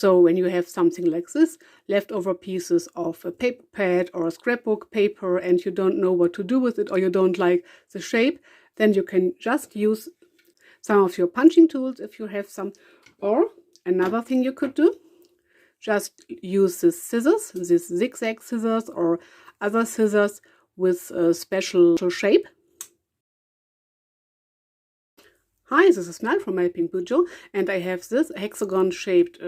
So when you have something like this, leftover pieces of a paper pad or a scrapbook paper, and you don't know what to do with it, or you don't like the shape, then you can just use some of your punching tools if you have some. Or another thing you could do, just use this scissors, this zigzag scissors or other scissors with a special shape. Hi, this is Mel from MelPinkBuJo, and I have this hexagon shaped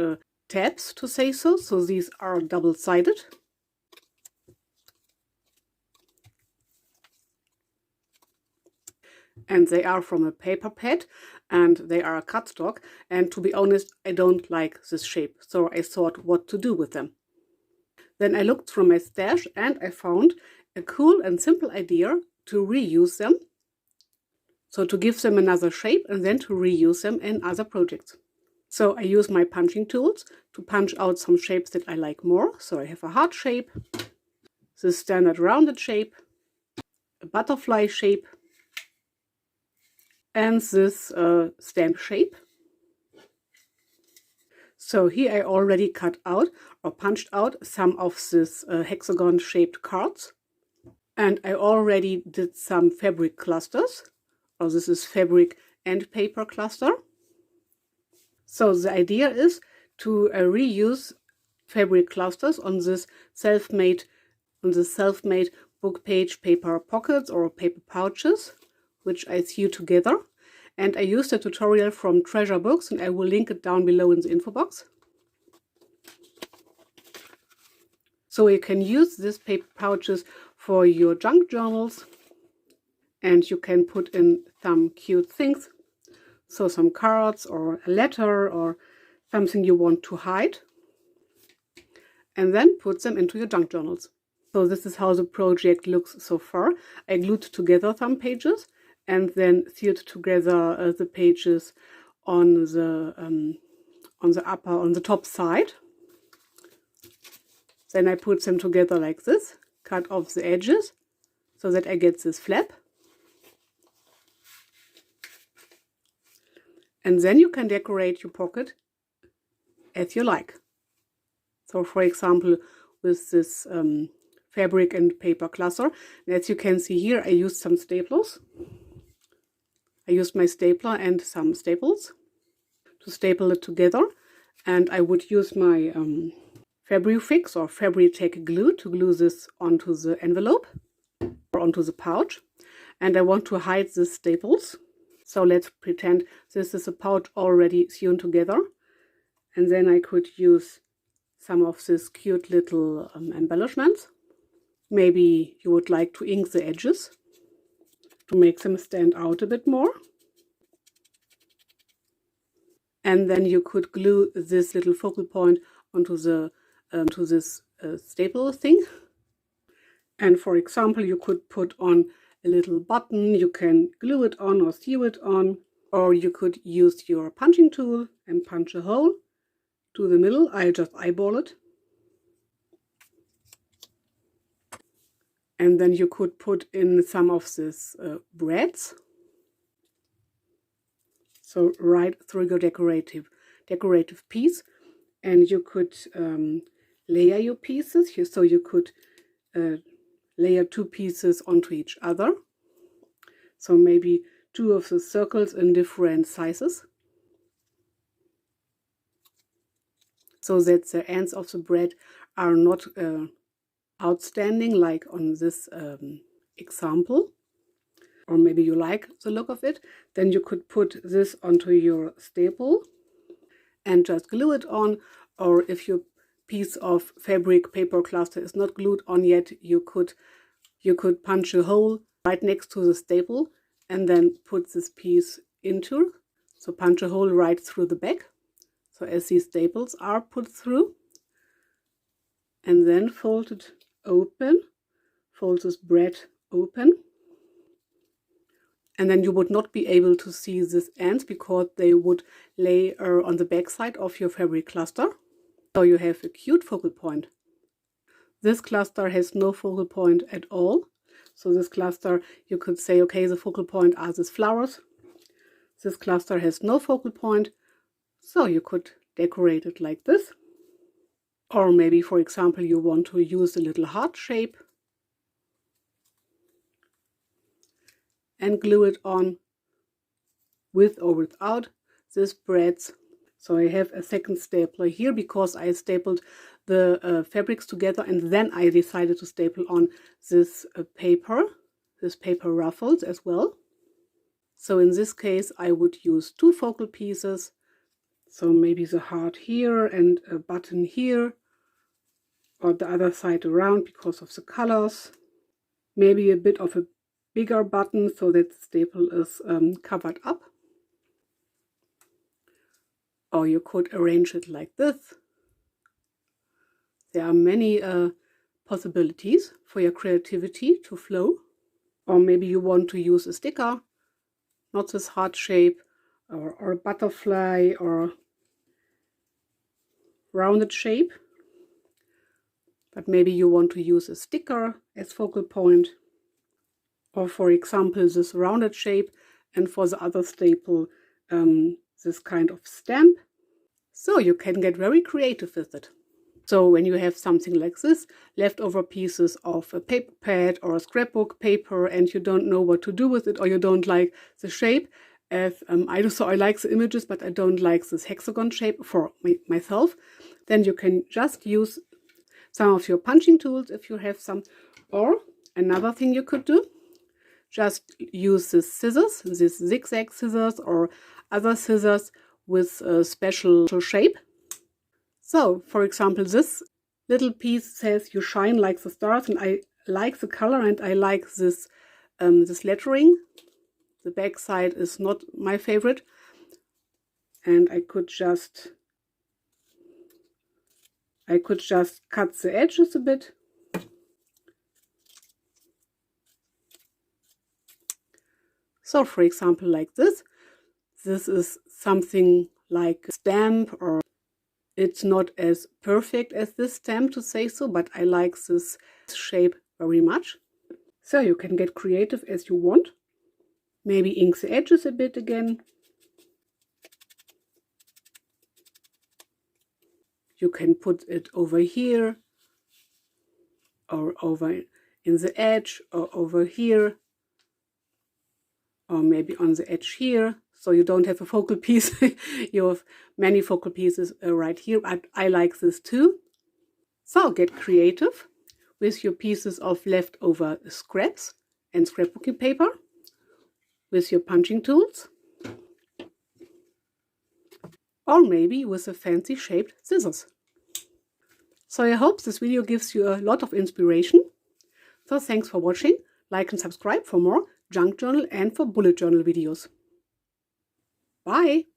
tabs, to say so. So these are double-sided. And they are from a paper pad, and they are a cardstock. And to be honest, I don't like this shape, so I thought what to do with them. Then I looked through my stash and I found a cool and simple idea to reuse them. So to give them another shape and then to reuse them in other projects. So I use my punching tools to punch out some shapes that I like more. So I have a heart shape, the standard rounded shape, a butterfly shape, and this stamp shape. So here I already cut out or punched out some of this hexagon shaped cards. And I already did some fabric clusters. Or this is fabric and paper cluster. So the idea is to reuse fabric clusters on this self-made book page paper pockets or paper pouches, which I sew together. And I used a tutorial from Treasure Books, and I will link it down below in the info box. So you can use these paper pouches for your junk journals, and you can put in some cute things. So some cards or a letter or something you want to hide, and then put them into your junk journals. So this is how the project looks so far. I glued together some pages and then sewed together the pages on the top side. Then I put them together like this, cut off the edges so that I get this flap. And then you can decorate your pocket as you like. So for example, with this fabric and paper cluster, and as you can see here, I used some staplers. I used my stapler and some staples to staple it together. And I would use my Fabri-Fix or Fabri-Tac glue to glue this onto the envelope or onto the pouch. And I want to hide the staples. So let's pretend this is a pouch already sewn together. And then I could use some of these cute little embellishments. Maybe you would like to ink the edges to make them stand out a bit more. And then you could glue this little focal point onto the to this staple thing. And for example, you could put on a little button, you can glue it on or sew it on, or you could use your punching tool and punch a hole to the middle. I'll just eyeball it. And then you could put in some of this breads. So right through your decorative piece. And you could layer your pieces here, so you could layer two pieces onto each other. So maybe two of the circles in different sizes, so that the ends of the bread are not outstanding like on this example. Or maybe you like the look of it. Then you could put this onto your staple and just glue it on. Or if your piece of fabric paper cluster is not glued on yet, you could punch a hole right next to the staple and then put this piece into. So punch a hole right through the back, so as these staples are put through, and then fold it open, fold this bread open. And then you would not be able to see these ends because they would lay on the back side of your fabric cluster. So you have a cute focal point. This cluster has no focal point at all. So this cluster, you could say, okay, the focal point are these flowers. This cluster has no focal point, so you could decorate it like this. Or maybe, for example, you want to use a little heart shape and glue it on with or without this brads. So I have a second stapler here because I stapled the fabrics together, and then I decided to staple on this paper ruffles as well. So in this case I would use 2 focal pieces, so maybe the heart here and a button here, or the other side around because of the colors. Maybe a bit of a bigger button so that the staple is covered up. Or you could arrange it like this. There are many possibilities for your creativity to flow. Or maybe you want to use a sticker, not this heart shape, or a butterfly or rounded shape. But maybe you want to use a sticker as focal point. Or for example this rounded shape, and for the other staple this kind of stamp. So you can get very creative with it. So when you have something like this, leftover pieces of a paper pad or a scrapbook paper, and you don't know what to do with it, or you don't like the shape, as I like the images but I don't like this hexagon shape for myself, then you can just use some of your punching tools if you have some. Or another thing you could do, just use this scissors, this zigzag scissors or other scissors with a special shape. So, for example, this little piece says "You shine like the stars," and I like the color and I like this this lettering. The back side is not my favorite, and I could just cut the edges a bit. So, for example, like this. This is something like a stamp, or it's not as perfect as this stamp, to say so, but I like this shape very much. So you can get creative as you want. Maybe ink the edges a bit again. You can put it over here, or over in the edge, or over here, or maybe on the edge here. So you don't have a focal piece, you have many focal pieces right here. I like this too. So get creative with your pieces of leftover scraps and scrapbooking paper, with your punching tools, or maybe with a fancy shaped scissors. So I hope this video gives you a lot of inspiration. So thanks for watching. Like and subscribe for more junk journal and for bullet journal videos. Bye!